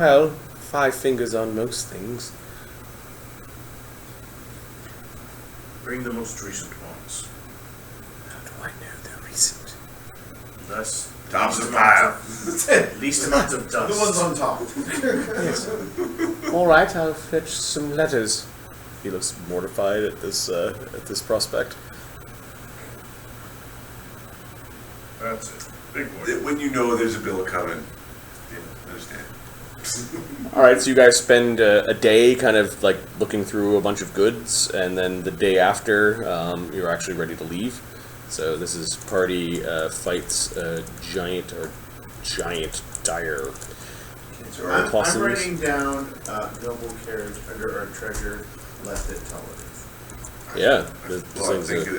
Well, 5 fingers on most things. Bring the most recent ones. How do I know they're recent? Thus, Tops of pile. least amount of dust. The ones on top. Yes. Alright, I'll fetch some letters. He looks mortified at this prospect. That's it. Big boy. When you know there's a bill coming, you understand. Alright, so you guys spend a day kind of like looking through a bunch of goods, and then the day after, you're actually ready to leave. So this is party fights giant dire. Okay, so I'm writing down noble carriage under our treasure left at Ptolemy. Yeah. I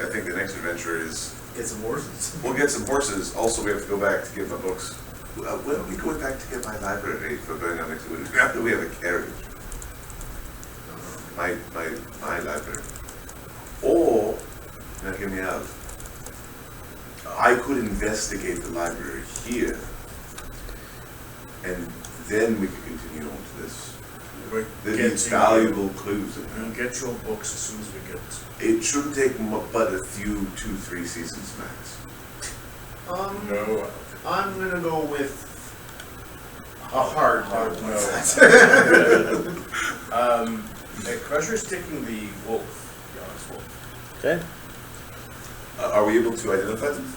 think the next adventure is... Get some horses. We'll get some horses. Also, we have to go back to get my books. When are we going back to get my library for going on next week? After we have a carriage. My library. Or, now hear me out. I could investigate the library here, and then we could continue on to this. There's valuable clues in there. We'll get your books as soon as we get. It shouldn't take but a few, 2-3 seasons max. No. I'm gonna go with a hard no. Crusher's taking the wolf, the honest wolf. Okay. Are we able to identify them?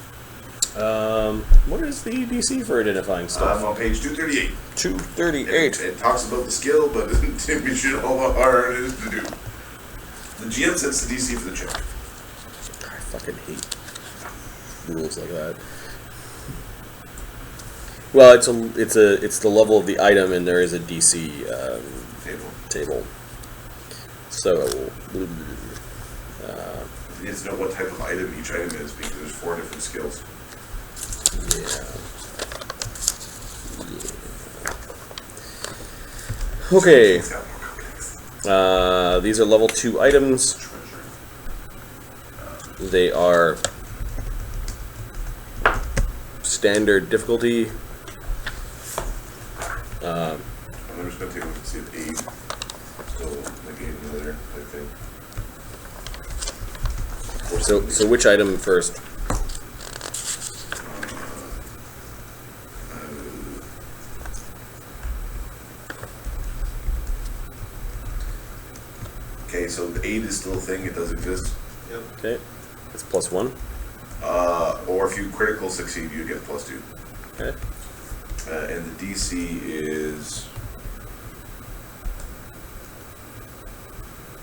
What is the DC for identifying stuff? I'm on page 238. 238. It talks about the skill, but it doesn't mention all how hard it is to do. The GM sets the DC for the check. I fucking hate rules like that. Well, it's the level of the item, and there is a DC table. So. You need to know what type of item each item is, because there's 4 different skills. Yeah. Okay. These are level 2 items. They are standard difficulty. I'm just going to take a look and see if aid still negating the other, I think. So which item first? Okay, so the aid is still a thing, it does exist. Yep. Okay, it's +1. Or if you critical succeed, you get +2. Okay. And the DC is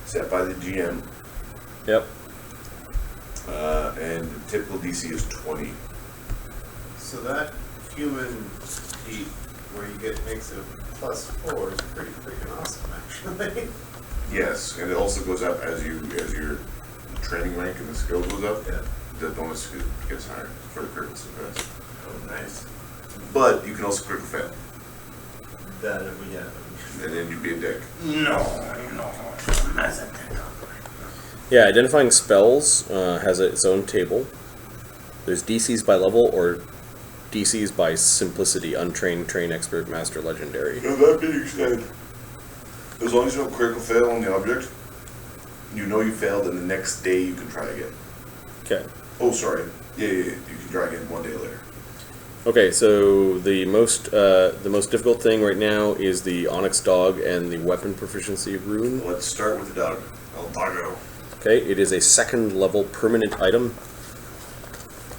set by the GM. Yep. And the typical DC is 20. So that human feat where you get makes a +4 is pretty freaking awesome, actually. Yes, and it also goes up as your training rank and the skill goes up. Yeah. The bonus gets higher for the critical success. Oh, nice. But you can also critical fail, That yeah. and then you'd be a dick. No. Yeah, identifying spells has its own table. There's DCs by level or DCs by simplicity, untrained, trained, expert, master, legendary. Now that being said, as long as you don't critical fail on the object, you know you failed, and the next day you can try again. Okay. Oh, sorry. Yeah. You can try again 1 day later. Okay, so the most difficult thing right now is the Onyx Dog and the Weapon Proficiency rune. Let's start with the dog. El Dago. Okay, it is a 2nd level permanent item,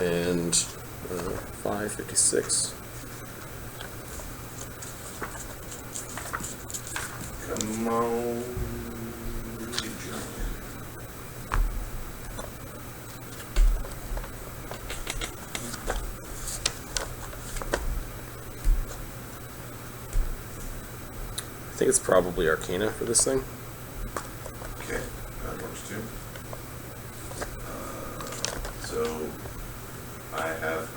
and 556. Come on. I think it's probably Arcana for this thing. Okay, that works too. So I have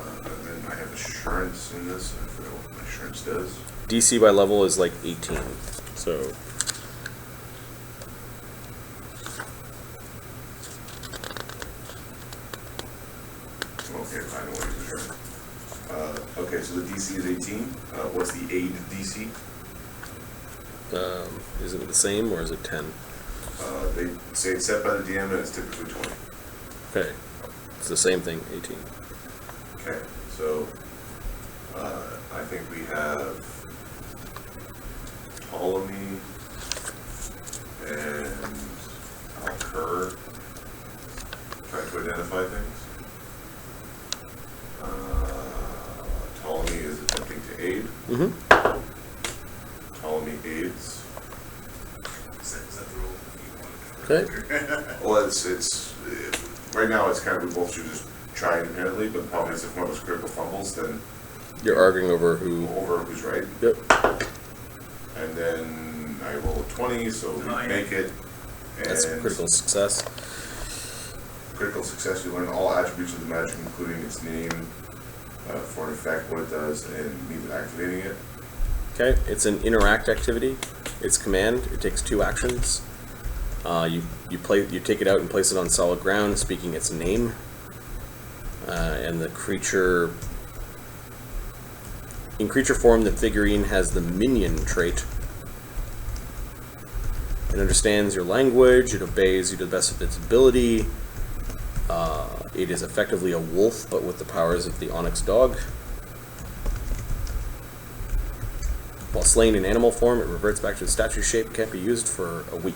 assurance in this. I forget what my assurance does. DC by level is like 18, so. Okay, I know what he's assuring. Okay, so the DC is 18. What's the aid DC? Is it the same or is it 10? They say it's set by the DM and it's typically 20. Okay. It's the same thing, 18. Okay, so I think we have Ptolemy and Alkur trying to identify things. Ptolemy is attempting to aid. Mm-hmm. Ptolemy aids. Is that the rule you wanted? Okay. Well, it's right now it's kind of we both should just try independently, but the problem is if one of us critical fumbles, then You're arguing over who. over who's right. Yep. And then I roll a 20, so we make it. And That's critical success. critical success, you learn all attributes of the magic, including its name, for an effect, what it does, and means of activating it. Okay. It's an interact activity. It's command. It takes 2 actions. You take it out and place it on solid ground, speaking its name. And the creature, in creature form, the figurine has the minion trait. It understands your language. It obeys you to the best of its ability. It is effectively a wolf, but with the powers of the onyx dog. While slain in animal form, it reverts back to its statue shape. Can't be used for a week.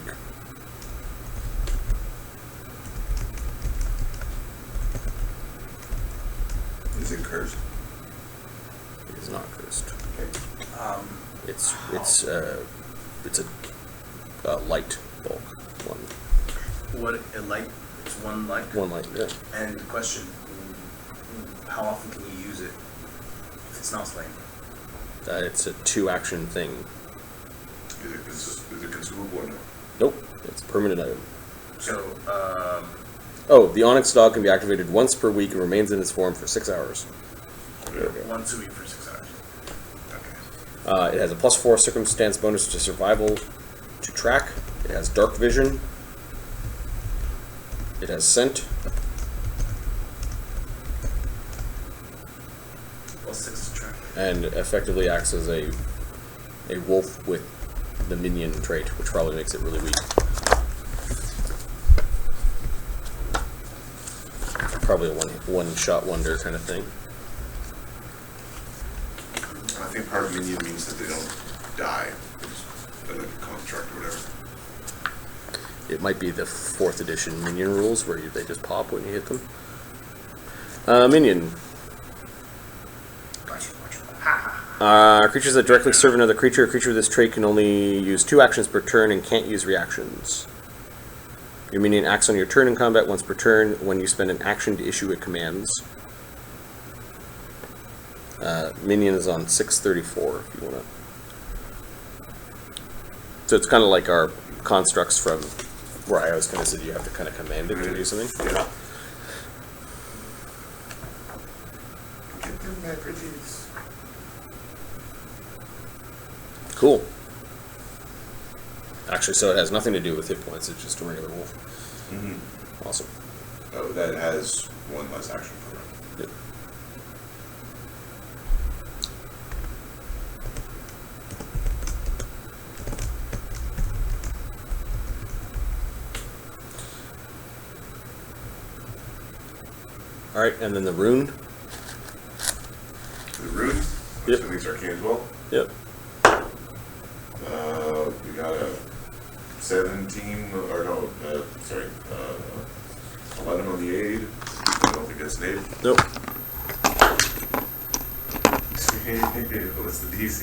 Is it cursed? It is not cursed. Okay. It's a light bulk. What a light? It's one light. One light. Yeah. And the question: how often can you use it if it's not slain? It's a 2-action thing. Is it consumable or no? Nope. It's a permanent item. So, Oh, the onyx dog can be activated once per week and remains in its form for 6 hours. There we go. once a week for 6 hours. Okay. It has a +4 circumstance bonus to survival to track. It has dark vision. It has scent. Well, 6 to track. And effectively acts as a wolf with the minion trait, which probably makes it really weak. Probably a one-shot wonder kind of thing. I think part of minion means that they don't die. They're like a construct or whatever. It might be the 4th edition minion rules where they just pop when you hit them. Minion. Creatures that directly serve another creature. A creature with this trait can only use 2 actions per turn and can't use reactions. Your minion acts on your turn in combat once per turn when you spend an action to issue it commands. Minion is on 634 if you want to. So it's kind of like our constructs from where I always kind of said you have to kind of command it to do something. Yeah. Get them beverages. Cool. Actually, so it has nothing to do with hit points, it's just a regular wolf. Mm-hmm. Awesome. Oh, that has 1 less action per round. Yep. Alright, and then the rune. The rune? Yep. So these arcane as well? Yep. We got a 17, or no, 11 on the aid. I don't think that's an aid. Nope. What's the DC?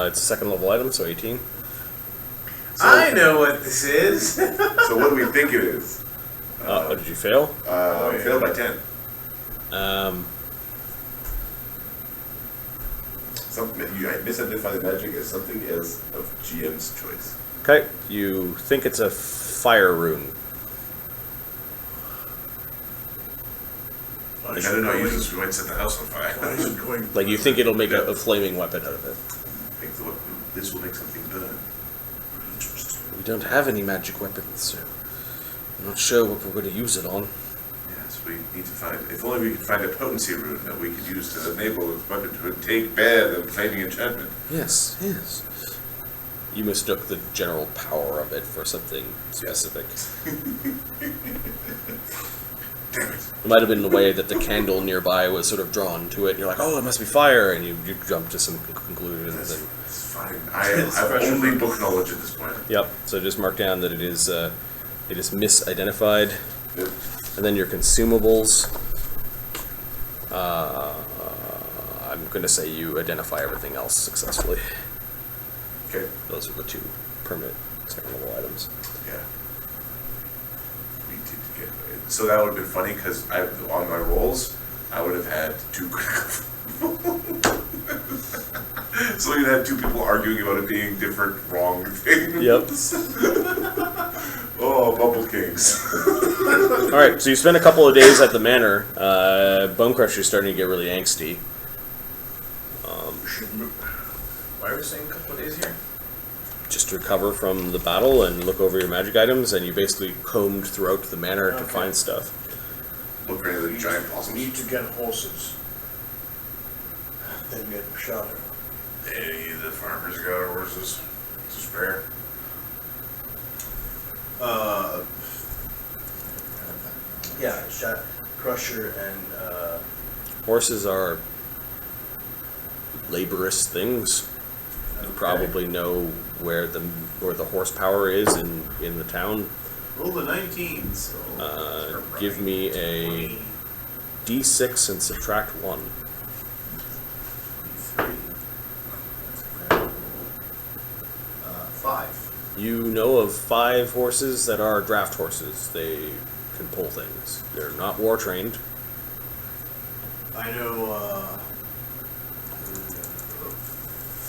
It's a 2nd level item, so 18. I know what this is. So what do we think it is? Oh, did you fail? We failed by 10. You misidentify the magic as something as of GM's choice. Okay, you think it's a fire rune. I don't know, usually we might set the house on fire. Like you think it'll make a flaming weapon out of it. This will make something burn. We don't have any magic weapons, so I'm not sure what we're going to use it on. Yes, we need to find. If only we could find a potency rune that we could use to enable this weapon to take bear the flaming enchantment. Yes, yes. You mistook the general power of it for something specific. Damn it. It might have been the way that the candle nearby was sort of drawn to it. And you're like, oh, it must be fire, and you jump to some conclusions. And It's fine. I've only book knowledge at this point. yep. So just mark down that it is misidentified, Yep. and then your consumables. I'm going to say you identify everything else successfully. Okay. Those are the two permanent second level items. Yeah. We did get it. So that would have been funny because on my rolls, I would have had two So you'd have two people arguing about it being different, wrong things. Yep. Oh, Bubble Kings. All right. So you spend a couple of days at the manor. Bone Crusher is starting to get really angsty. Why are we saying a couple of days here? Just to recover from the battle and look over your magic items, and you basically combed throughout the manor to find stuff. Look for any of the giant We blossoms. need to get horses. Then get shot at. Any of the farmers got horses to spare? Yeah, shot Crusher and Horses are laborious things. You probably know where the horsepower is in the town. Roll the 19, so. Give me a 20, D6 and subtract 1. 3. That's a crap roll. 5. You know of 5 horses that are draft horses. They can pull things. They're not war trained. I know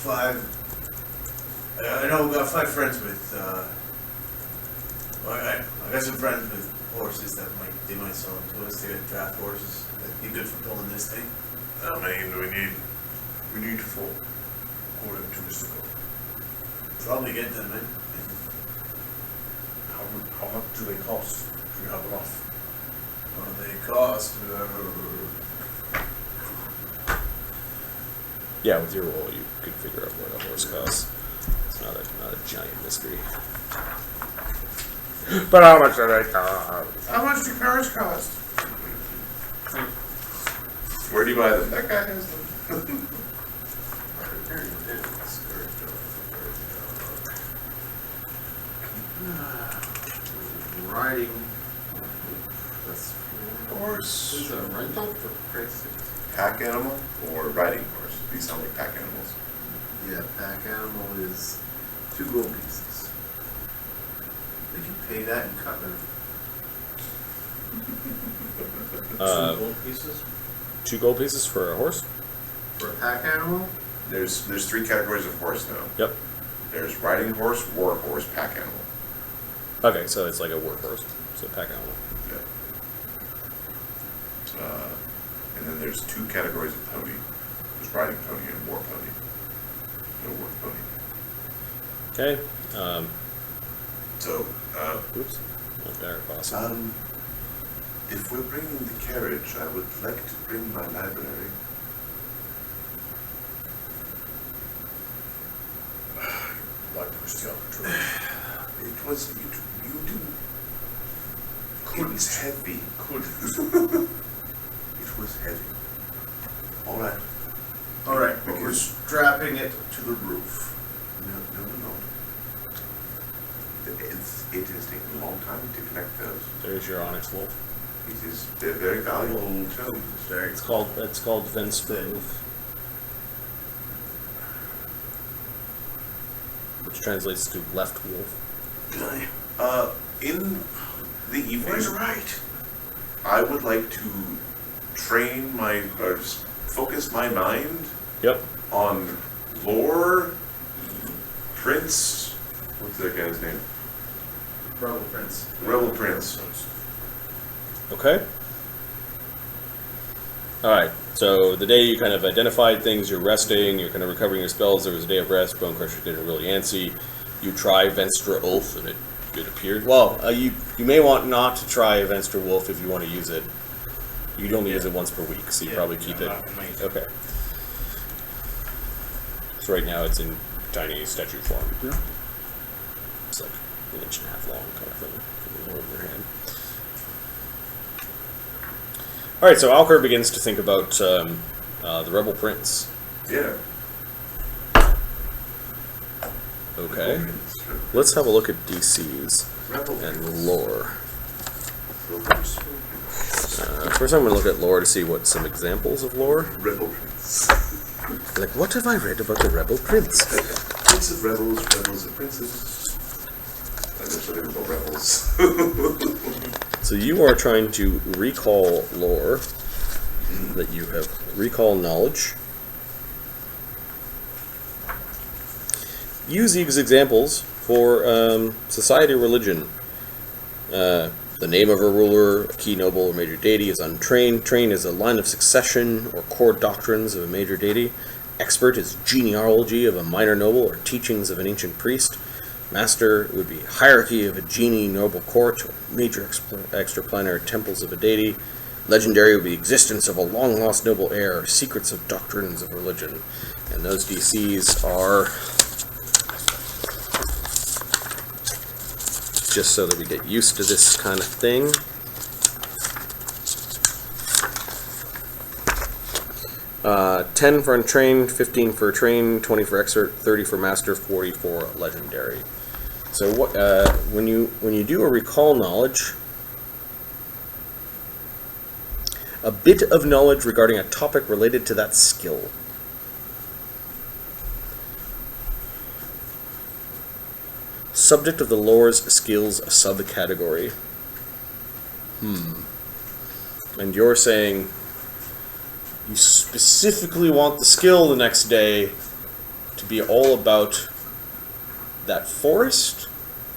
5. I know I've got 5 friends with. I got some friends with horses that they might sell them to us. They got draft horses. That'd be good for pulling this thing. How many do we need? We need 4. According to Mr. Gold. Probably get them in. how much do they cost? Do you have enough? What do they cost? Yeah, with your roll, you could figure out what a horse costs. It's not a giant mystery. But how much do they cost? How much do cars cost? Where do you buy them? That guy has them. Riding. That's Horse. is that a rental for Christ's sake? Pack animal or riding horse? These sound like pack animals. Yeah, pack animal is 2 gold pieces. They can pay that in cutler. 2 gold pieces? 2 gold pieces for a horse? For a pack animal? There's 3 categories of horse now. Yep. There's riding horse, war horse, pack animal. Okay, so it's like a work horse. So pack animal. Yeah. And then there's 2 categories of pony. There's riding pony and war pony. No work pony. Okay. So, Oops. Not there, awesome. if we're bringing the carriage, I would like to bring my library. Library's the other true. It was, you didn't. It was heavy. It was heavy. All right. Alright, but we're strapping it to the roof. No. It has taken a long time to connect those. There's your onyx wolf. They're very valuable tomes. It's called Venstra, which translates to left wolf. In the evening, Where's right? I would like to train focus my mind Yep. on lore, Prince, what's that guy's name? Rebel Prince. Rebel Prince. Okay. Alright, so the day you kind of identified things, you're resting, you're kind of recovering your spells, there was a day of rest, Bone Crusher getting really antsy. You try Venstra Oath and it appeared. Well, you may want not to try Venstra Wolf if you want to use it. You'd only use it once per week, so you probably keep it. Okay. So right now it's in tiny statue form. Yeah. It's like an inch and a half long kind of thing. Can hold in your hand. Alright, so Alkur begins to think about the Rebel Prince. Yeah. Okay. Let's have a look at DCs Rebel and lore. Prince. First I'm going to look at lore to see what some examples of lore. Rebel Prince. Like, what have I read about the Rebel Prince? Prince of rebels, rebels of princes. And there's what they call rebels. So you are trying to recall lore that you have, recall knowledge. Use these examples for society, religion. The name of a ruler, a key noble, or major deity is untrained. Trained is a line of succession or core doctrines of a major deity. Expert is genealogy of a minor noble or teachings of an ancient priest. Master would be hierarchy of a genie noble court or major extraplanetary temples of a deity. Legendary would be existence of a long-lost noble heir or secrets of doctrines of religion. And those DCs are... just so that we get used to this kind of thing. Uh, 10 for untrained, 15 for trained, 20 for expert, 30 for master, 40 for legendary. So what when you do a recall knowledge, a bit of knowledge regarding a topic related to that skill. Subject of the lore's skills subcategory. And you're saying you specifically want the skill the next day to be all about that forest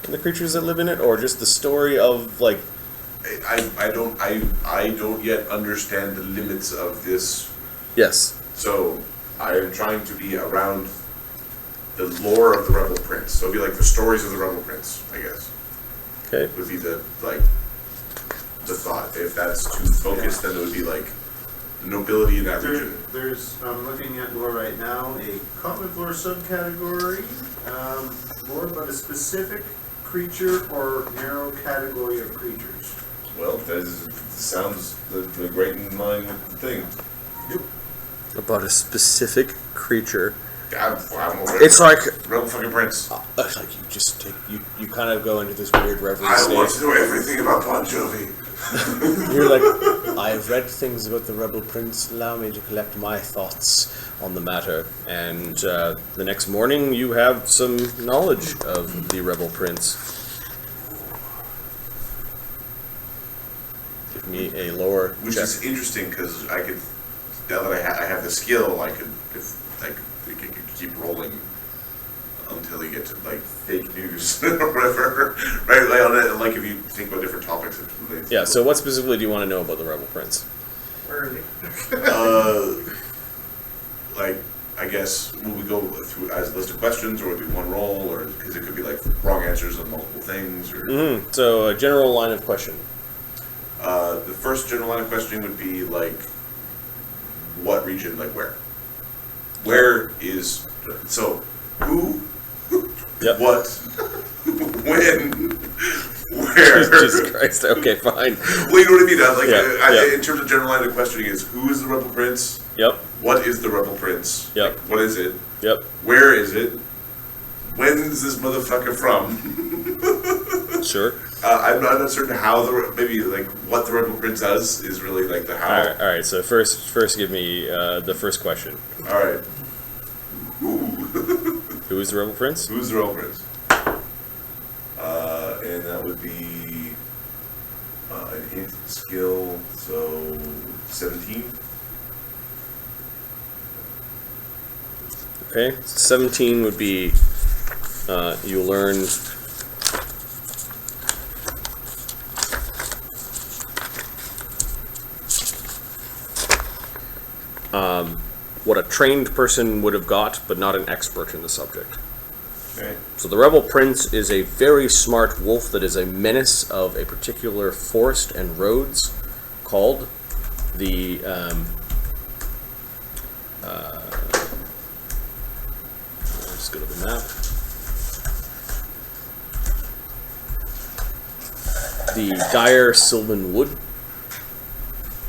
and the creatures that live in it, or just the story of like... I don't yet understand the limits of this. Yes. So I am trying to be around the lore of the Rebel Prince. So it'd be like the stories of the Rebel Prince, I guess. Okay. Would be the thought. If that's too focused, then it would be like the nobility in that region. There's, I'm looking at lore right now, a common lore subcategory, lore about a specific creature or narrow category of creatures. Well, that sounds the great in line with the thing. About a specific creature. I don't know. It's like... Rebel fucking Prince. like you just take... You kind of go into this weird reverie I state. want to know everything about Bon Jovi. You're like, I've read things about the Rebel Prince, allow me to collect my thoughts on the matter. And the next morning you have some knowledge of the Rebel Prince. Give me a lore Which check. is interesting because I could, now that I have the skill, I could keep rolling until you get to like fake news or whatever, right? Like if you think about different topics, it's related. Yeah, so what specifically do you want to know about the Rebel Prince? Where are they? Like, I guess, will we go through as a list of questions, or would it be one roll, or because it could be like wrong answers on multiple things, or... So a general line of question. The first general line of questioning would be like, what region, like where? Where is, so, who, Yep. what, when, where? Jesus Christ, okay, fine. Well, you know what I mean? Like, Yeah. in terms of general line of questioning is, who is the Rebel Prince? Yep, What is the Rebel Prince? Yep. Like, what is it? yep, Where is it? When's this motherfucker from? sure. I'm not certain how maybe like what the Rebel Prince does is really like the how. Alright, so first give me the first question. Alright. Who? Who is the Rebel Prince? Who's the Rebel Prince? And that would be an int skill, so 17. Okay, 17 would be you learn what a trained person would have got, but not an expert in the subject. Okay. So the Rebel Prince is a very smart wolf that is a menace of a particular forest and roads called the Just go to the map. The Dyre-Sylvan wood,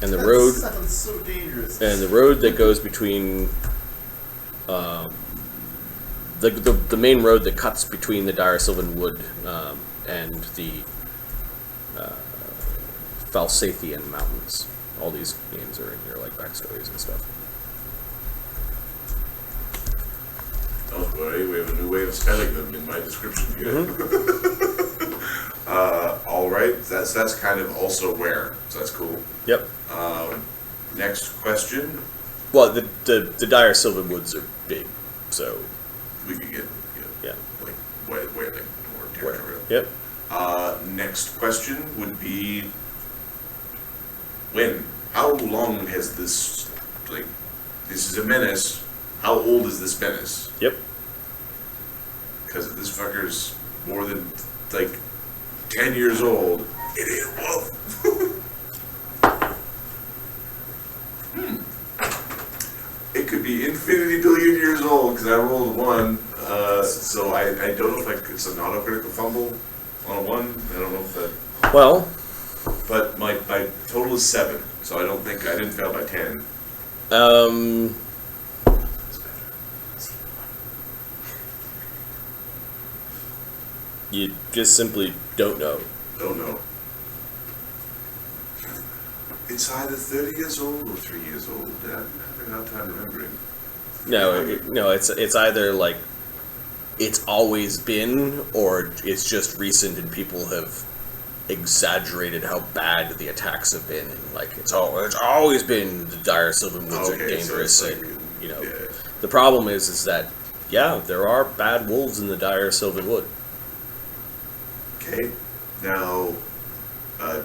and the road. Sounds so dangerous. And the road that goes between the main road that cuts between the Dyre-Sylvan wood and the Falsathian mountains. All these names are in here, like backstories and stuff. Don't worry, we have a new way of spelling them in my description here. All right, that's kind of also where, so that's cool. Yep. Next question. Well, the Dyre-Sylvan woods are big, so We could get yeah. like way like more territorial. Yep. Next question would be when? How long has this, like, this is a menace, how old is this menace? Yep. Because if this fucker's more than, like, 10 years old, it ain't a wolf. It could be infinity billion years old, because I rolled 1, so I don't know if it's an auto-critical fumble on a 1, I don't know if that... Well, But my total is 7, so I didn't fail by 10. you just simply don't know. Don't know. It's either 30 years old or 3 years old. I'm having a hard time remembering. No, it's either like it's always been, or it's just recent and people have exaggerated how bad the attacks have been, and like it's always been the Dyre-Sylvan woods are dangerous, so it's and like, you know yeah. the problem is that there are bad wolves in the Dyre-Sylvan wood. Okay. Now,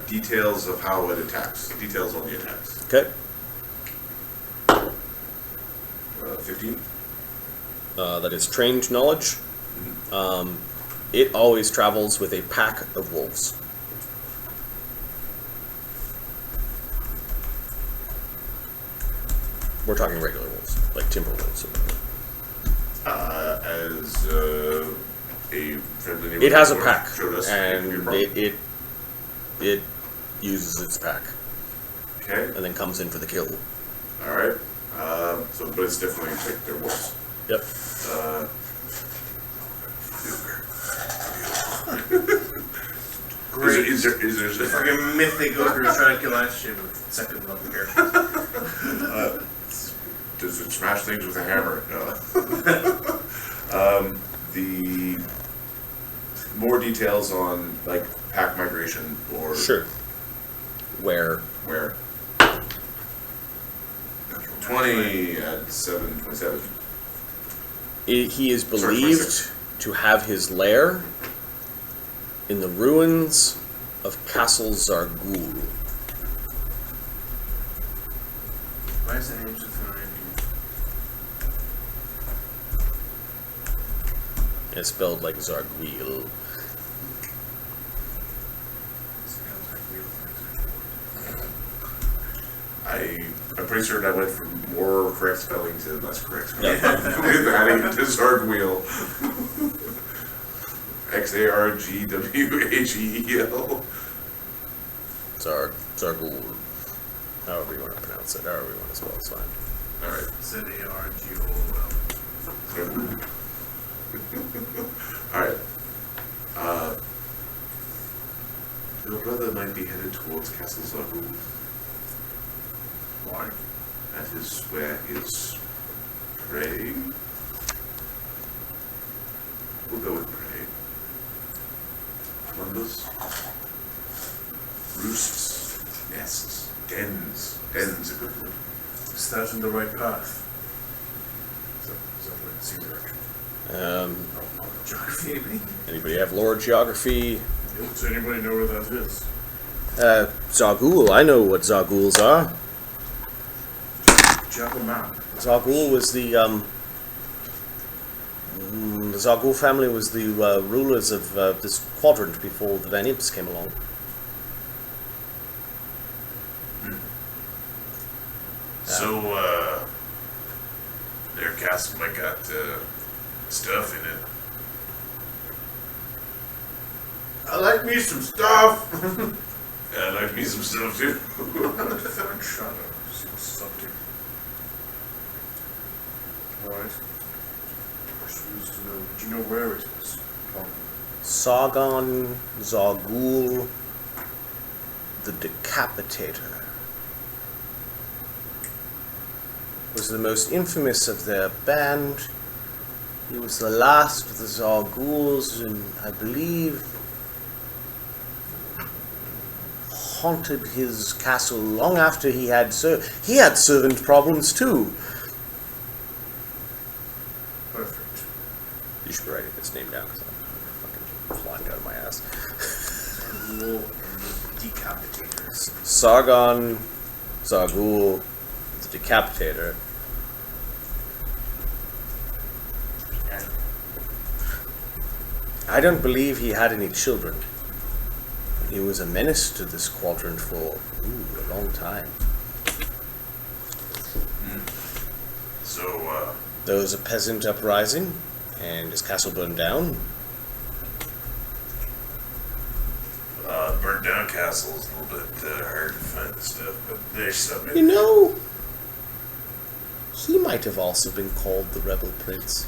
details of how it attacks. Details on the attacks. Okay. 15. That is trained knowledge. It always travels with a pack of wolves. We're talking regular wolves, like timber wolves. As a friendly neighbor It has a before pack, showed us, and your problem. it uses its pack, Okay. and then comes in for the kill. All right. So, but it's definitely like they're wolves. Yep. Great. Is there Fucking mythic ogre is trying to kill Ash with second level here. does it smash things with a hammer? No. The more details on like pack migration or Sure. Where? 20 at 7:27. He is Sorry, believed 26. to have his lair in the ruins of Castle Zargul. Why is that name so familiar? It's spelled like Zarguil. I'm pretty certain I went from more correct spelling to less correct spelling. Yeah. With adding it to Zargwheel. Xargwheel. Zargul. However you want to pronounce it, however you want to spell it's fine. Alright. Z-A-R-G-O-L. Alright. Your brother might be headed towards Castle Zargul. Why? That is where his prey. We'll go with prey. Plumbers. Roosts. Nests. Dens. Dens a good word. Start on the right path. So like the same direction. Geography, maybe? Anybody have lore geography? Does anybody know where that is? Zargul. I know what Zarguls are. Jackal Map. Zargul was the Zargul family was the rulers of this quadrant before the Van Imps came along. So, their castle might got stuff in it. I like me some stuff. Yeah, I like me some stuff too. Different shadow. Seems subtle. Alright. Choose to know. Do you know where it is? Tom? Sargon Zargul, the Decapitator, was the most infamous of their band. He was the last of the Zarguls, and I believe haunted his castle long after he had servant problems too. Perfect. You should be writing this name down because I'm fucking flying out of my ass. Rule decapitators. Sargon Zargul, the Decapitator. I don't believe he had any children. He was a menace to this quadrant for a long time. So, There was a peasant uprising, and his castle burned down. burnt down castles, a little bit hard to find the stuff, but there's something. You know, he might have also been called the Rebel Prince.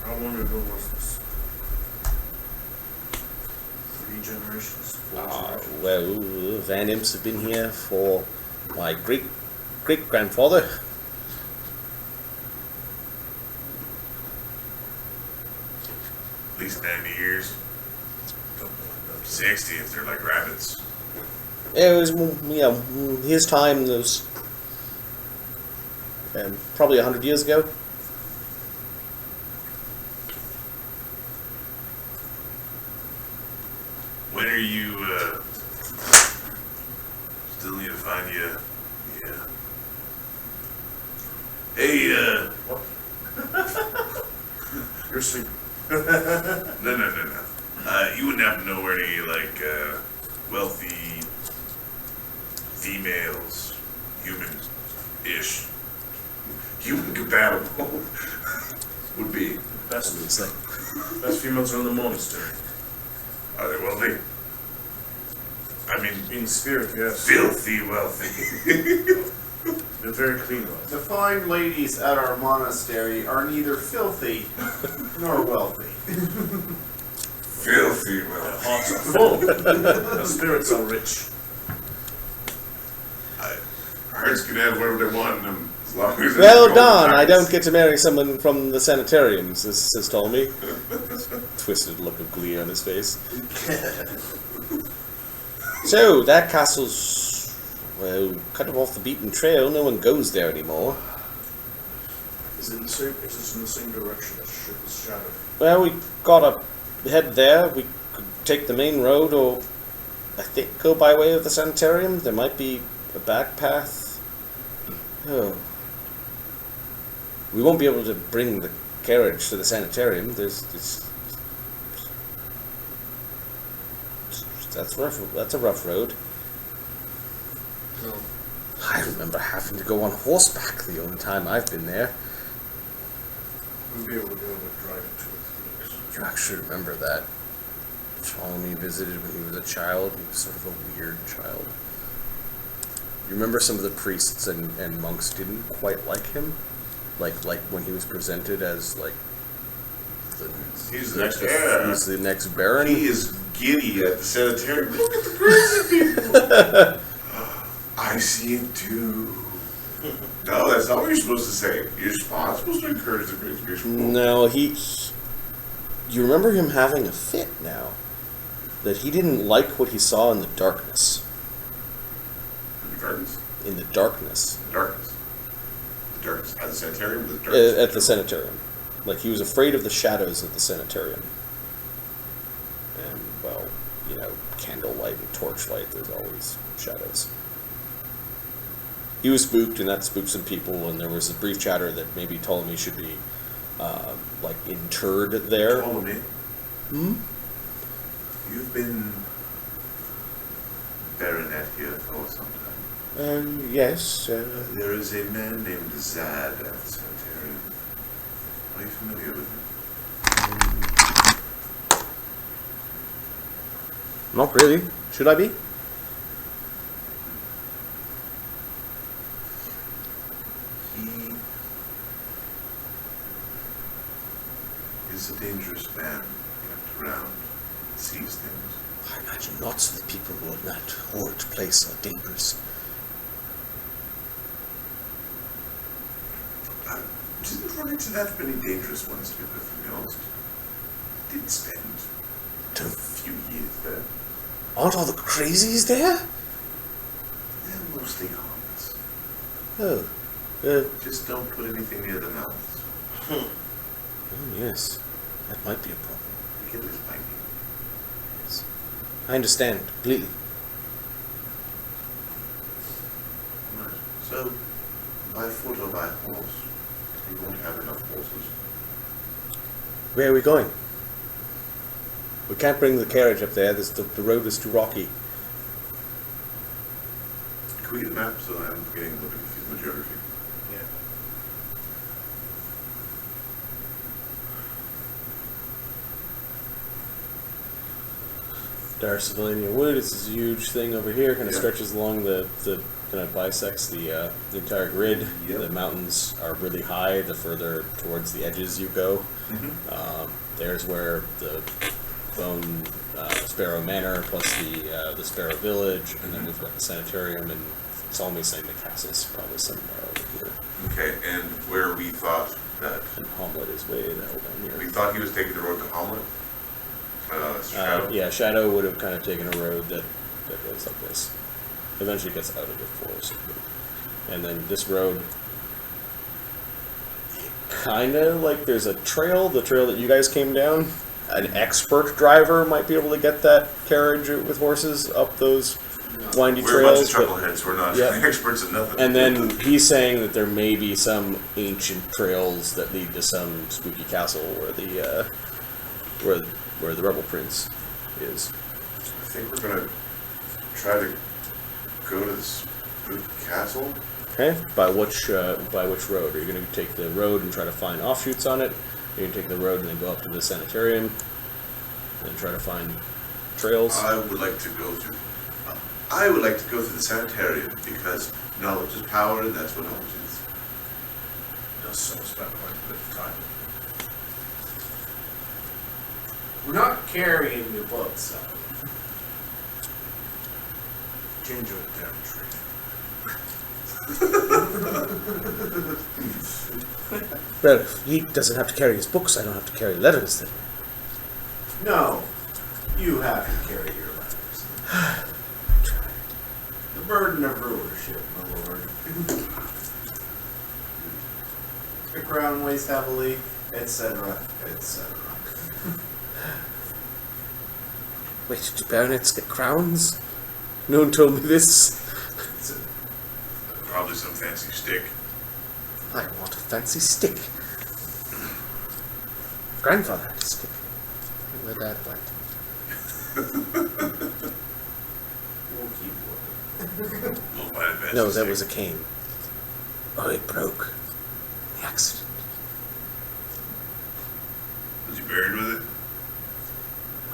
How long ago was this? 3 generations? 4 generations? Well, Van Imps have been here for my great-grandfather. At least 90 years. 60 if they're like rabbits. It was, his time was probably 100 years ago. When are you, still need to find you, yeah. Hey, What? You're sleeping. no. You wouldn't happen to know where any, like, wealthy females, human-ish, human-compatible, would be. Best, It's like, best females are in the monastery. Are they wealthy? I mean, In spirit, yes. filthy wealthy. They're very clean ones. The fine ladies at our monastery are neither filthy nor wealthy. Filthy Their wealthy. hearts are full. Their spirits are rich. Hearts can have whatever they want in them, as long as it's well, golden Don, I hearts. don't get to marry someone from the sanitarium, says Ptolemy. Twisted look of glee on his face. So, that castle's, well, kind of off the beaten trail. No one goes there anymore. Is it in the same, is this in the same direction as Shadow? Well, we gotta head there. We could take the main road, or I think go by way of the sanitarium. There might be a back path. Oh. We won't be able to bring the carriage to the sanitarium. That's rough. That's a rough road. No. I remember having to go on horseback the only time I've been there. We'll be able to go and drive it to it. You actually remember that Ptolemy visited when he was a child? He was sort of a weird child. You remember some of the priests and monks didn't quite like him? Like when he was presented as like He's the next heir. he's the next baron. He is giddy at the sanitarium. Look at the crazy people. I see it too. No, that's not what you're supposed to say. You're not supposed to encourage the crazy people. No, you remember him having a fit now. That he didn't like what he saw in the darkness. The gardens? In the darkness. The darkness. The darkness. At the sanitarium? The darkness. At the sanitarium. Like, he was afraid of the shadows at the sanitarium. And, well, candlelight and torchlight, there's always shadows. He was spooked, and that spooked some people, and there was a brief chatter that maybe Ptolemy should be, interred there. Ptolemy. You've been baronet here for some time. Yes. There is a man named Zad at the sanitarium. Are you familiar with him? Not really. Should I be? He is a dangerous man kept around. Sees things. I imagine lots of the people who are in that horrid place are dangerous. I didn't run into that many dangerous ones, to be perfectly honest. Did spend a few years there. Aren't all the crazies there? They're mostly harmless. Oh. Just don't put anything near the mouths. Oh, yes. That might be a problem. Get this biting. Yes. I understand completely. Right. So, by foot or by horse, you won't have enough horses. Where are we going? We can't bring the carriage up there. The road is too rocky. Can we get a map so I'm getting a little bit confused with geography? Yeah. Dyre-Sylvan Wood. It's this huge thing over here. Kind of Yeah. stretches along the kind of bisects the entire grid. Yep. The mountains are really high. The further towards the edges you go, there's where the Bone Sparrow Manor plus the Sparrow Village, and then we've got the sanitarium, and Ptolemy saying the castle's probably somewhere over here. Okay, and where we thought that... And hamlet is way the hell down We here. thought he was taking the road to Hamlet? Shadow? Yeah, Shadow would have kind of taken a road that goes like this. Eventually gets out of the forest. And then this road, kind of like there's a trail, the trail that you guys came down. An expert driver might be able to get that carriage with horses up those windy We're a bunch trails. of chuckleheads, we're not Yeah. experts in nothing. And then he's saying that there may be some ancient trails that lead to some spooky castle where the where the rebel prince is. I think we're gonna try to go to this castle. Okay, by which road? Are you going to take the road and try to find offshoots on it? Are you going to take the road and then go up to the sanitarium and try to find trails? I would like to go through the sanitarium because knowledge is power, and that's what knowledge is. Does so spend quite a bit of time. We're not carrying the books out. Ginger damn tree. Well, if he doesn't have to carry his books, I don't have to carry letters then. No, you have to carry your letters. The burden of rulership, my lord. The crown weighs heavily, etc., etc. Wait, do baronets get crowns? No one told me this. Probably some fancy stick. I want a fancy stick. Grandfather had a stick. Where Dad went. We'll keep looking. We'll find a fancy No, that stick. was a cane. Oh, it broke. The accident. Was he buried with it?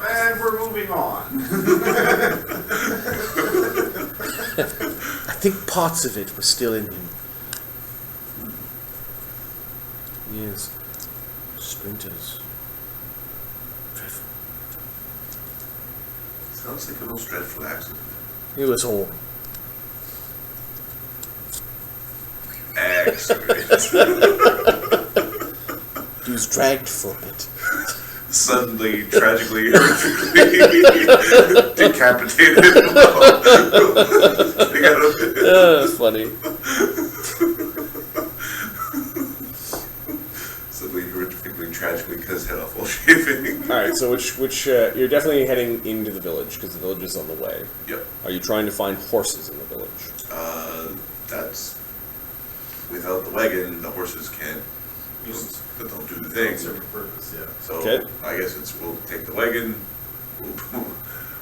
And we're moving on. I think parts of it were still in him. Yes. Splinters. Dreadful. Sounds like the most dreadful accident. It was all. Excellent. He was dragged for a bit. Suddenly, tragically, horrifically decapitated. That's funny. Suddenly, horrifically, tragically, cut his head off while shaving. Alright, so which you're definitely heading into the village, because the village is on the way. Yep. Are you trying to find horses in the village? That's... Without the wagon, the horses can't... That don't do the thing. Serve a purpose, yeah. So, Okay. I guess we'll take the wagon, we'll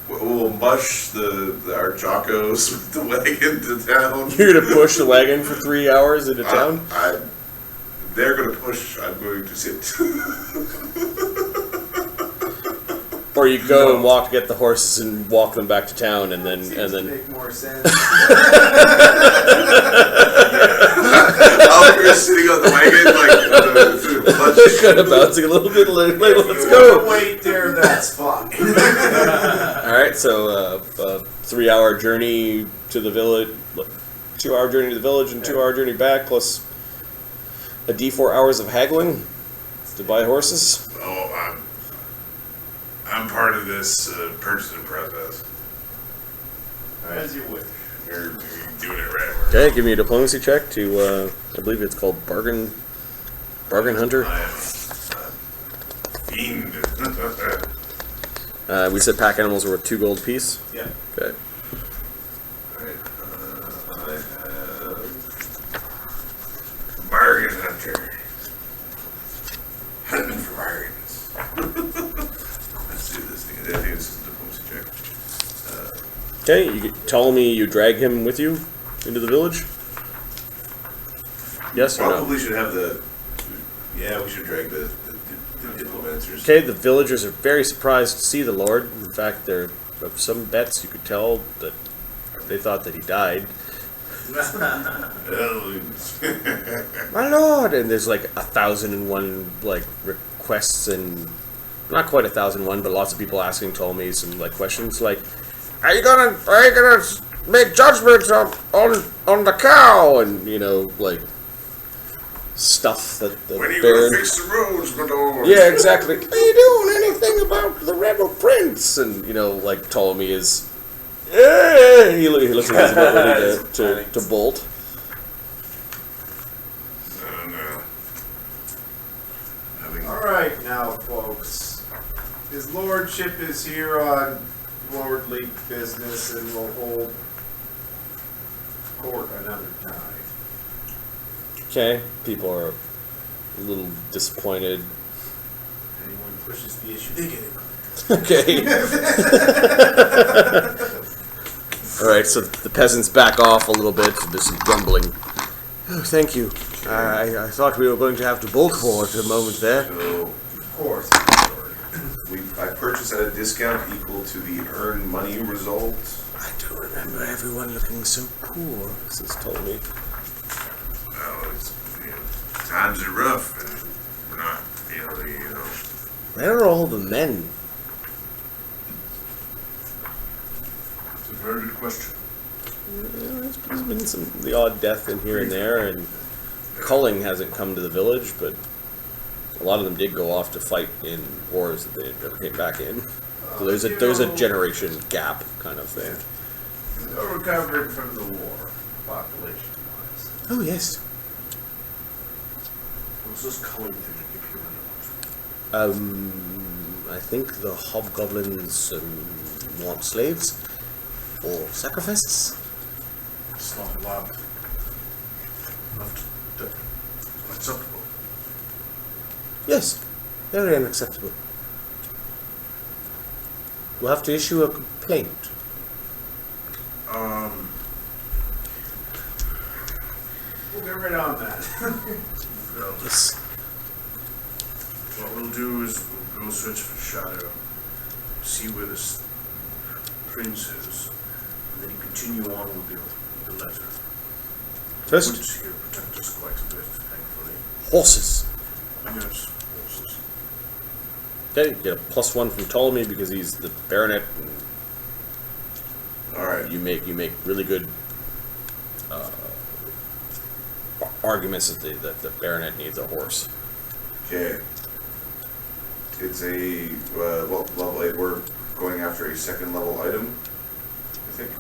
We'll mush our Jockos with the wagon to town. You're gonna push the wagon for 3 hours into town? They're gonna push. I'm going to sit. Or you go and walk, get the horses, and walk them back to town, and then make more sense. Oh, you're sitting on the wagon like kind of bouncing a little bit. Like, let's go. Wait there, that's fun. All right, so 3 hour journey to the village, 2 hour journey to the village, and 2 hour journey back, plus a D4 hours of haggling to buy horses. Oh, I'm part of this purchasing process. As you wish. You're doing it right. Okay, give me a diplomacy check to, I believe it's called bargain hunter. I am a fiend. We said pack animals were worth 2 gold apiece. Yeah. Okay. Alright, I have bargain hunter. Hunting for bargains. Let's do this thing. I think this is a diplomacy check. Okay, you tell me you drag him with you into the village? Yes or no? Probably should have the. Yeah, we should drag the diplomancers. Okay, the villagers are very surprised to see the Lord. In fact, there are some bets you could tell that they thought that he died. My Lord! And there's like 1,001 like requests, and not quite 1,001, but lots of people asking Ptolemy some like questions like, Are you gonna make judgments on the cow? And like stuff that the When are you Baron... gonna fix the roads, my lord? Yeah, exactly. Are you doing anything about the rebel prince? And like Ptolemy is. Yeah, he looks like he's about ready to bolt. No. Alright now, folks. His lordship is here on lordly business and will hold court another time. Okay, people are a little disappointed. Anyone pushes the issue, they get it. Okay. Alright, so the peasants back off a little bit. There's some grumbling. Oh, thank you. I thought we were going to have to bulk for it a moment there. So, Of course. I purchased at a discount equal to the earned money result. I do remember everyone looking so poor, Mrs. Ptolemy. Well, times are rough, and we're not, Where are all the men? It's a very good question. There's been the odd death in here and there, and culling hasn't come to the village, but a lot of them did go off to fight in wars that they never came back in. So there's a generation gap kind of thing. No recovering from the war, population-wise. Oh yes. What's this culling thing I keep hearing about? I think the hobgoblins want slaves or sacrifices. It's not allowed. Unacceptable. Yes, very unacceptable. We'll have to issue a complaint. We'll get right on that. Well, Yes. what we'll do is we'll go search for Shadow, see where this prince is, and then continue on with the letter. First, Would here protect us quite a bit, thankfully. horses. Yes, horses. Okay, get a +1 from Ptolemy because he's the baronet. And Alright. you make really good arguments that the baronet needs a horse. Okay. It's a, level 8. We're going after a second level item, I think.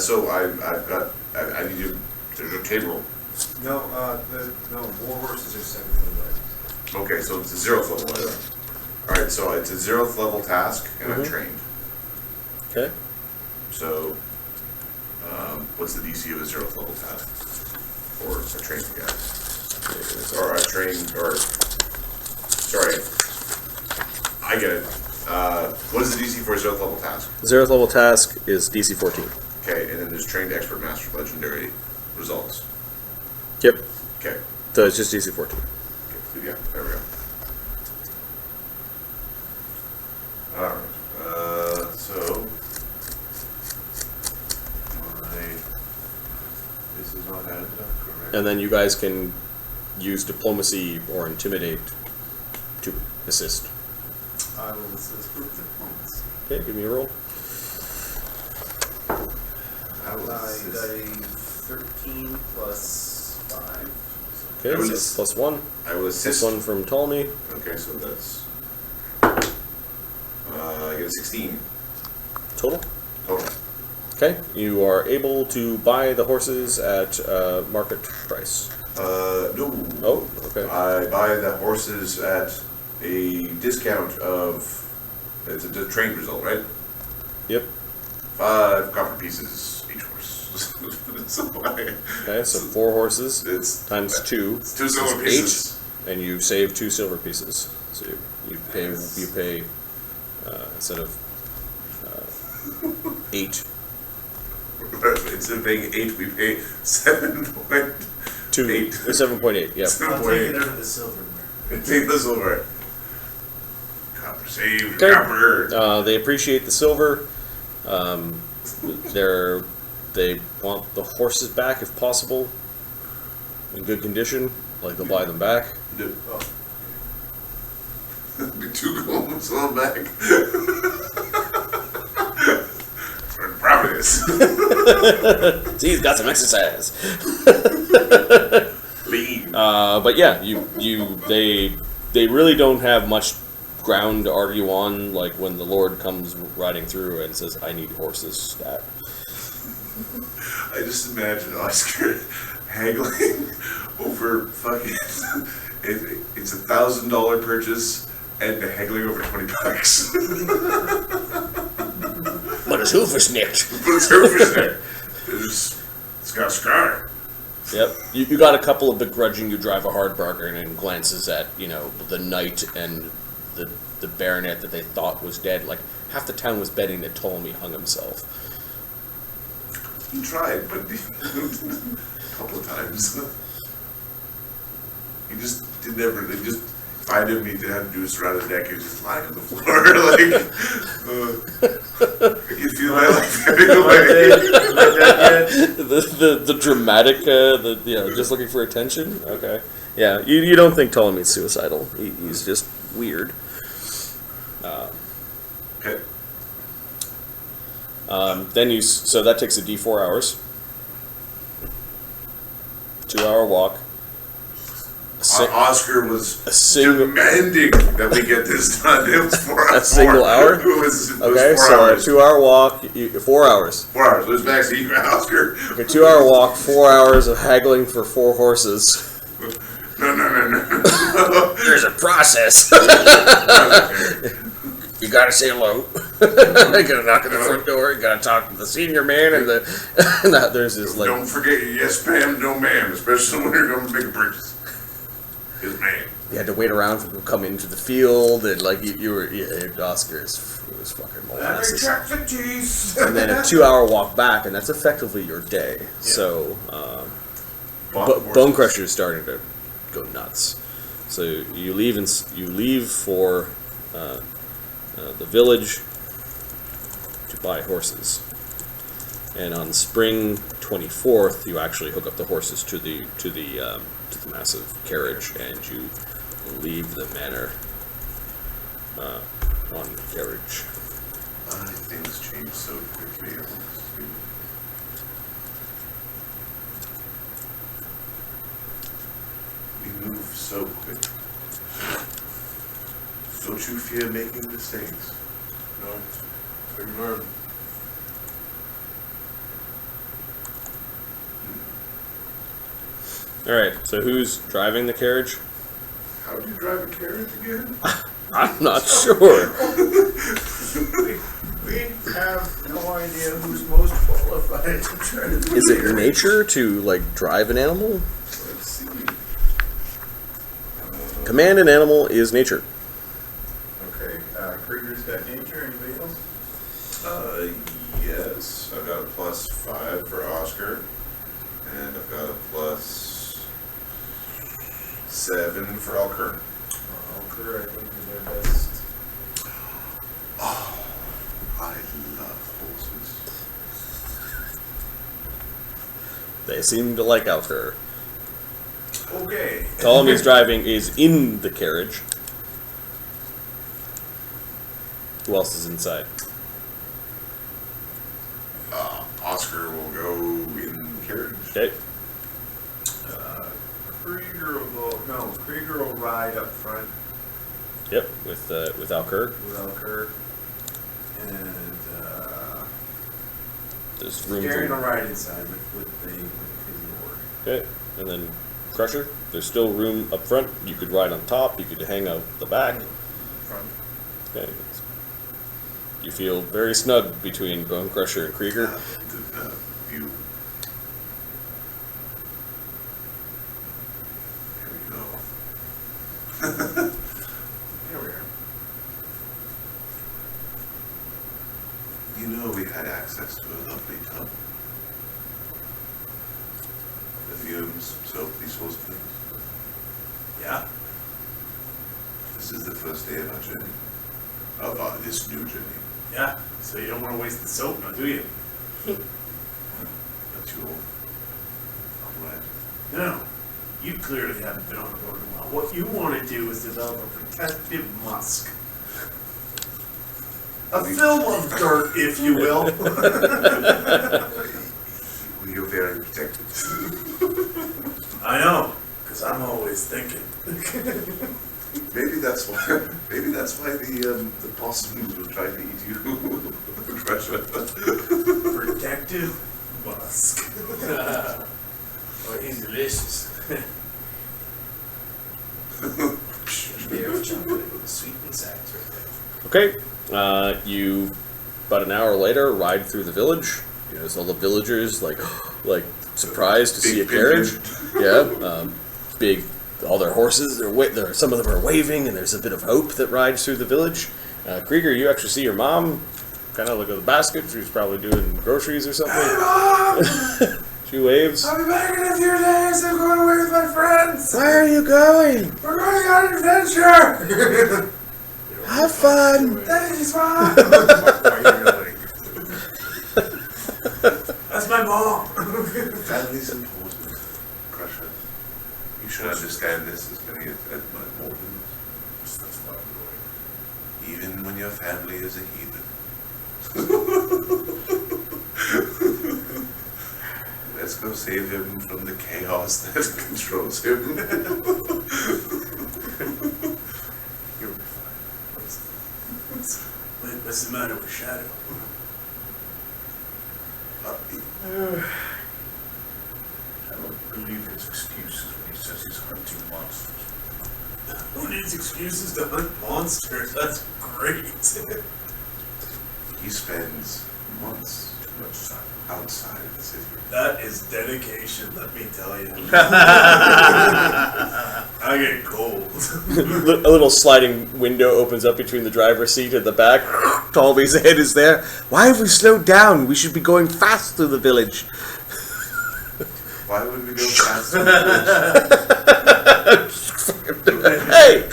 So I need to, there's a table. No, war horses are second level. Okay, so it's a 0th level item. Alright, so it's a 0th level task, and I'm Mhm. trained. Okay. So, what's the DC of a 0th level task? Or a trained guy? Or a trained, or, sorry, I get it. What is the DC for a 0th level task? 0th level task is DC 14. Okay, and then there's trained expert master legendary results. Yep. Okay. So it's just DC 14. Okay. Yeah, there we go. Alright. So this is not added up correct. And then you guys can use diplomacy or intimidate to assist. I will assist with diplomacy. Okay, give me a roll. I will I assist. got a 13 plus 5. Okay, I will so ass- plus 1. I will Plus assist. 1 from Ptolemy. Okay, so that's I get a 16 Total. total. Okay, you are able to buy the horses at market price. No. Oh, okay. I buy the horses at a discount of, it's a trade result, right? Yep. 5 copper pieces each horse. So Okay, so 4 horses it's times 2. It's 2 silver is pieces. 8, and you save 2 silver pieces. So you pay instead of 8. Instead of paying 8, we pay 7.8. 7.8. Yeah. I'll take it over the silverware. Take the silver. Copper saved. Okay. Copper. They appreciate the silver. They want the horses back if possible, in good condition. Like they'll buy them back. Be 2 gold on back. For Providence. See, he's got some exercise. Lean. But yeah, they really don't have much ground to argue on. Like when the Lord comes riding through and says, "I need horses." Stat. I just imagine Oscar haggling over fucking. It's $1,000 purchase and haggling over $20. But his hoof is nicked. But it's over there. It's got a scar. Yep. You got a couple of begrudging. You drive a hard bargain and glances at the knight and the baronet that they thought was dead. Like half the town was betting that Ptolemy hung himself. He tried, but a couple of times. He just did never. They just find him. He had to do his around his neck. He was just lying on the floor, like. I can feel my life getting away. the dramatic, just looking for attention. Okay, yeah, you don't think Ptolemy's suicidal? He's just weird. Okay. So that takes a D4 hours. 2-hour walk. Oscar was single- demanding that we get this done. It was 4 hours. A single hour? It was Okay, 4 so hours. a 2-hour walk, 4 hours. 4 hours. It was back to you, Oscar. Okay, 2-hour walk, 4 hours of haggling for 4 horses. No. There's a process. You gotta say hello. You gotta knock on the front door. You gotta talk to the senior man and there's this like. Don't forget, yes ma'am, no ma'am, especially when you're going to make a purchase. Yes ma'am. You had to wait around for people to come into the field and like Oscar it was fucking molasses. And then a 2-hour walk back, and that's effectively your day. Yeah. So Bone Crusher is starting to go nuts. So you leave for the village to buy horses, and on spring 24th, you actually hook up the horses to the massive carriage, and you leave the manor on the carriage. Things change so quickly. We move so quick. Don't you fear making mistakes? No. Big learn. Alright, so who's driving the carriage? How do you drive a carriage again? I'm not sure. We have no idea who's most qualified to try to do Is it nature to like drive an animal? Let's see. Command an animal is nature. Okay, Kreiger's got nature. Anybody else? Yes. I've got a +5 for Oskar, and I've got a +7 for Alkur. Alkur, I think, is our best. Oh, I love horses. They seem to like Alkur. Okay. Ptolemy's driving is in the carriage. Who else is inside? Oskar will go in the carriage. Okay. Kreiger will go. No, Kreiger will ride up front Yep, with Alkur. with Alkur, and There's room Darian will for. ride inside with his lord. Okay, and then Crusher. There's still room up front. You could ride on top. You could hang out the back. Front. Okay. You feel very snug between Bone Crusher and Kreiger. The view. There we go. Here we are. You know, we had access to a lovely tub. The fumes, soap, these sorts of things. Yeah. This is the first day of our journey. Of this new journey. Yeah. So you don't want to waste the soap, now, do you? But you're all right. No. You clearly haven't been on a road in a while. What you want to do is develop a protective musk. A film of dirt, if you will. You're very protected. I know, because I'm always thinking. Maybe that's why. Maybe that's why the possums were trying to eat you. Crusher. Protective musk. Oh, he's delicious. There's chocolate, sweet and sass right there. Okay, you about an hour later ride through the village. You know, there's all the villagers like surprised to see a Big carriage. pigeon. Yeah, big. All their horses. Some of them are waving, and there's a bit of hope that rides through the village. Kreiger, you actually see your mom, kind of look at the basket. She's probably doing groceries or something. Hey, Mom! She waves. I'll be back in a few days. I'm going away with my friends. Where are you going? We're going on an adventure. Have fun. Thanks, Mom. That's my mom. Family's important, Crusher. You should understand this as many as my Morgans. That's why I'm going. Even when your family is a heathen. Let's go save him from the chaos that controls him. You're fine. What's the matter with Shadow? I don't believe his excuses when he says he's hunting monsters. Who needs excuses to hunt monsters? That's great. He spends months Too much time. outside of the city. That is dedication, let me tell you. I get cold. A little sliding window opens up between the driver's seat and the back. Ptolemy's head is there. Why have we slowed down? We should be going fast through the village. Why would we go past the village? Hey!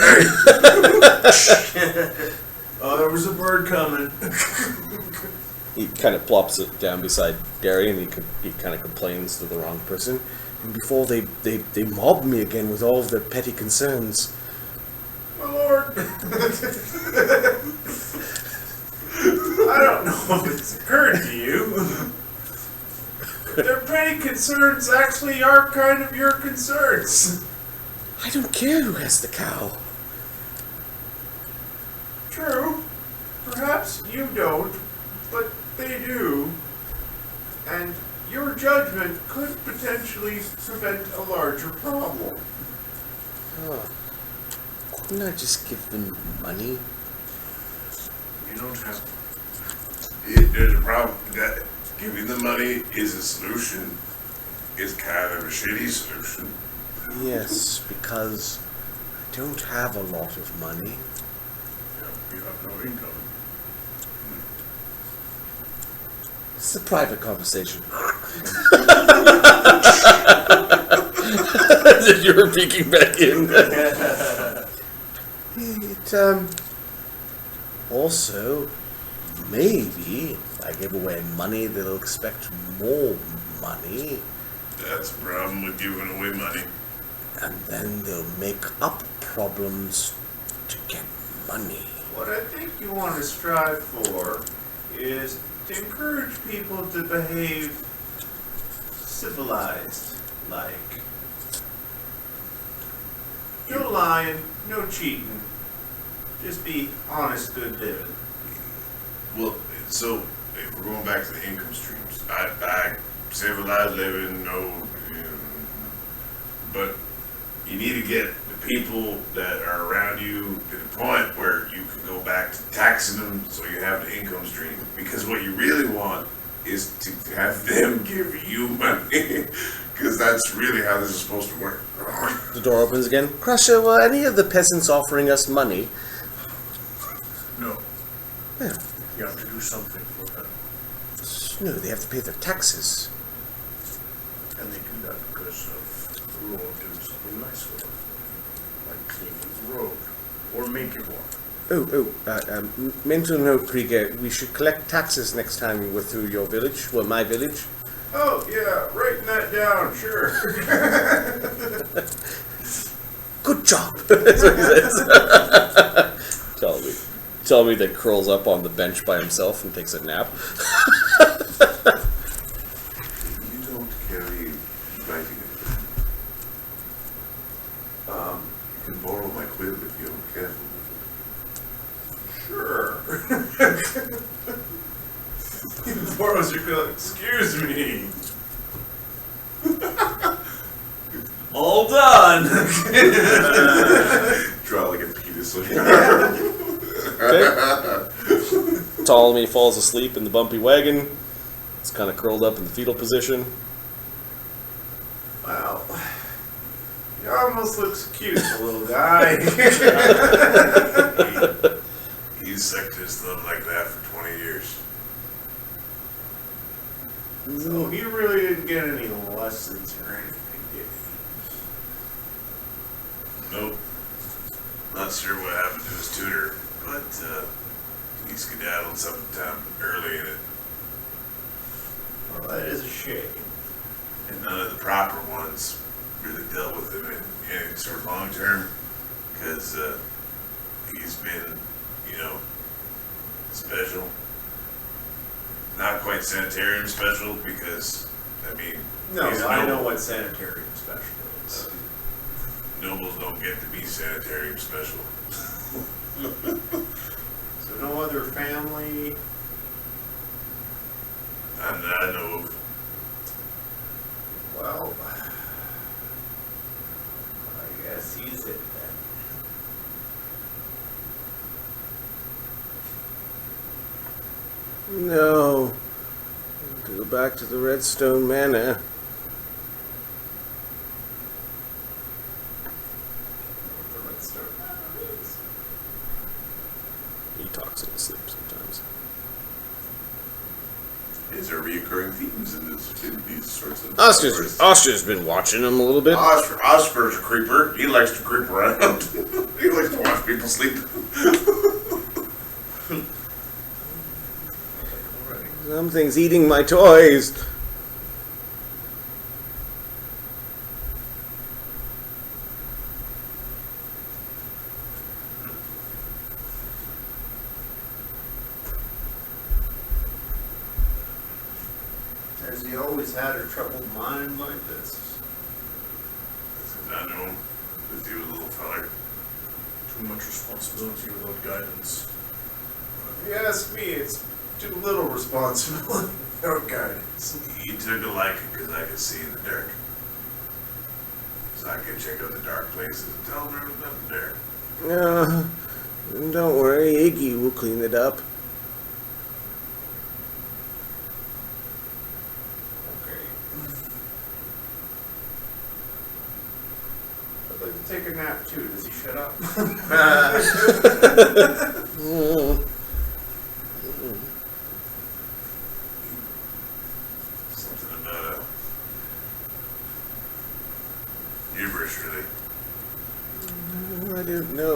Oh, there was a bird coming. He kind of plops it down beside Darian. He kind of complains to the wrong person. And before they mob me again with all of their petty concerns. My lord. I don't know if it's occurred to you. Their petty concerns actually are kind of your concerns. I don't care who has the cow. True. Perhaps you don't, but they do. And your judgment could potentially prevent a larger problem. Oh. Couldn't I just give them money? You don't have. There's a problem. That giving the money is a solution. It's kind of a shitty solution. Yes, because I don't have a lot of money. You have no income. It's a private conversation. As you were peeking back in. Also, maybe if I give away money, they'll expect more money, That's a problem with giving away money. and then they'll make up problems to get money. What I think you want to strive for is to encourage people to behave civilized, like. No lying, no cheating. Just be honest, good living. Well, so if we're going back to the income streams, I civilized living, no, but you need to get the people that are around you to the point where you can go back to taxing them so you have the income stream. Because what you really want is to have them give you money, because that's really how this is supposed to work. The door opens again. Crusher, were any of the peasants offering us money? No. Yeah. You have to do something for them. No, they have to pay their taxes. And they do that because of the law doing something nice for them. Like cleaning the road. Or making one. Mental note, Kreiger. We should collect taxes next time we're through your village. Well, my village. Oh, yeah, writing that down, sure. Good job. That's what he says. Ptolemy that curls up on the bench by himself and takes a nap. You don't carry writing. You can borrow my quill if you're careful with Sure. He borrows your quill. Excuse me. All done. it. Draw like a penis. Ptolemy falls asleep in the bumpy wagon. It's kind of curled up in the fetal position. Wow. He almost looks cute, the little guy. He's sucked his thumb like that for 20 years. So he really didn't get any lessons or anything, did he? Nope. Not sure what happened to his tutor, but he skedaddled sometime early in it. Well, that is a shame. And none of the proper ones really dealt with him in any sort of long term, because he's been, special. Not quite sanitarium special, because, No, he's a I noble. know what sanitarium special is. Nobles don't get to be sanitarium special. So no other family. I know of. Well, I guess he's it then. No. Go back to the Redstone Manor. The Red Star is. He talks in his sleep sometimes. Is there reoccurring themes in these sorts of Oscar's been watching him a little bit. Oscar's a creeper. He likes to creep around. He likes to watch people sleep. Something's eating my toys. Has he always had a troubled mind like this? I know that he was a little feller. Too much responsibility without guidance. If you ask me, it's too little responsibility without guidance. He took a liking because I could see in the dark. So I could check out the dark places and tell him there was nothing there. Don't worry, Iggy will clean it up. Okay. I'd like to take a nap too. Does he shut up?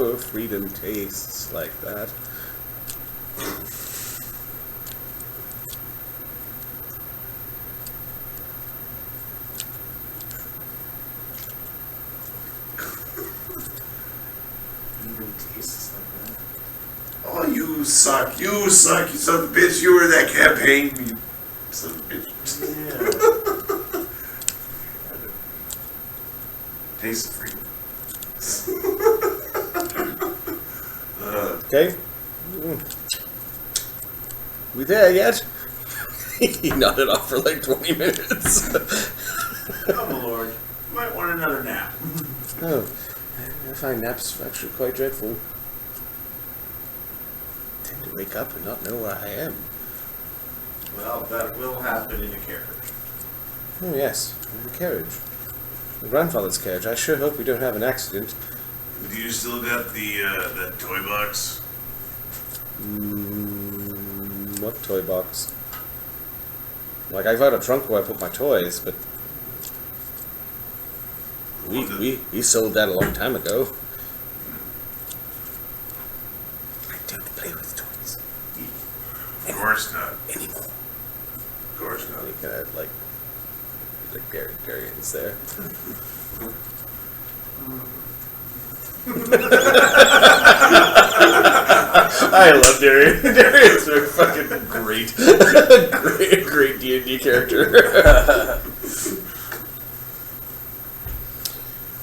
know freedom tastes like that. Even tastes like that. Oh, you suck, you son of a bitch, you were in that campaign, you son of a bitch. Yeah. Taste of freedom. Okay. We there yet? He nodded off for like 20 minutes. Oh, my lord. You might want another nap. Oh, I find naps actually quite dreadful. I tend to wake up and not know where I am. Well, that will happen in a carriage. Oh yes, in the carriage. My grandfather's carriage. I sure hope we don't have an accident. Do you still got the that toy box? What toy box? Like, I've got a trunk where I put my toys, but we sold that a long time ago. I don't play with toys Of course not. anymore. Of course not. He kind of like Darian's there. I love Darian. Darian's a fucking great D&D character.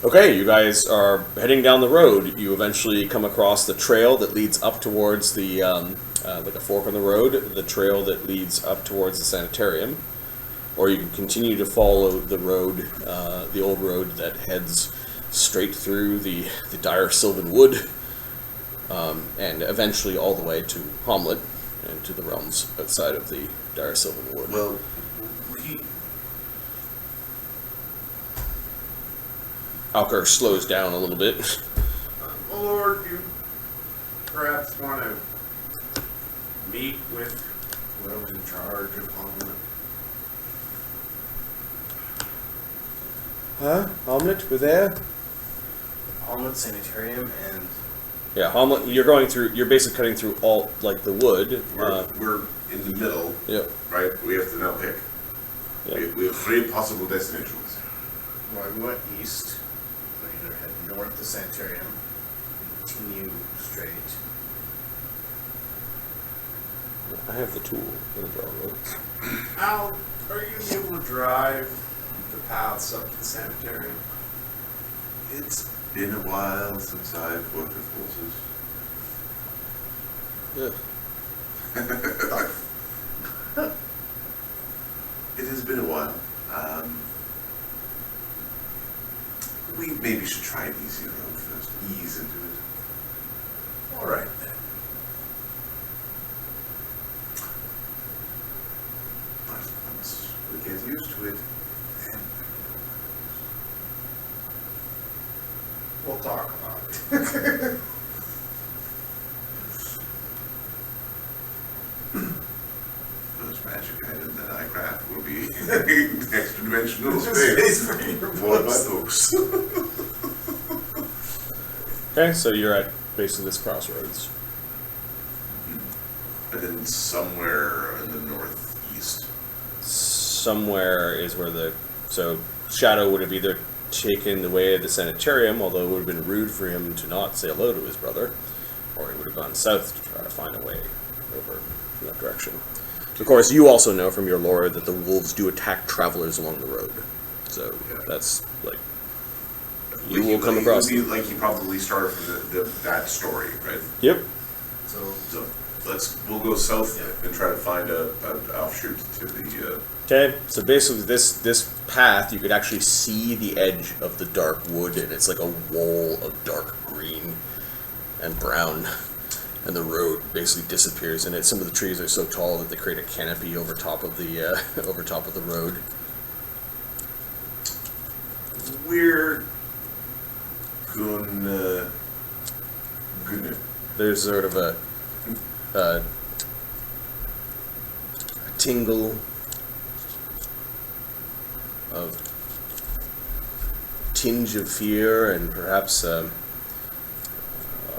Okay, you guys are heading down the road. You eventually come across the trail that leads up towards the, like a fork on the road, the trail that leads up towards the sanitarium. Or you can continue to follow the road, the old road that heads straight through the Dyre-Sylvan wood, and eventually all the way to Hamlet and to the realms outside of the Dyre-Sylvan wood. Well, Alkur slows down a little bit. My lord, you perhaps want to meet with whoever's in charge of Hamlet. Huh? Hamlet? We're there? Hamlet Sanitarium and Yeah, Hamlet. You're basically cutting through all, like, the wood. we're in the middle, Yeah. right? We have to now pick. Yeah. We have 3 possible destinations. well, we went east. We either head north to Sanitarium, continue straight. I have the tool. I'm gonna draw roads. Al, are you able to drive the paths up to the sanitarium? It's been a while since I've worked with horses. Yeah. It has been a while. We maybe should try an easier road first. Ease into it. All right, then. But once we get used to it, then We'll talk about it. those magic items that I craft will be extra dimensional Space space for your for my books. books. Okay, so you're at basically this crossroads. And then somewhere in the northeast. Somewhere is where so Shadow would have either taken the way of the sanitarium, although it would have been rude for him to not say hello to his brother, or he would have gone south to try to find a way over in that direction. Of course, you also know from your lore that the wolves do attack travelers along the road, so that's like you will come across. It would be like he probably started from that story, right? Yep. So we'll go south and try to find a offshoot to the. Okay, so basically this path, you could actually see the edge of the dark wood, and it's like a wall of dark green and brown, and the road basically disappears in it. Some of the trees are so tall that they create a canopy over top of the road. We're gonna. There's sort of a tingle of tinge of fear and perhaps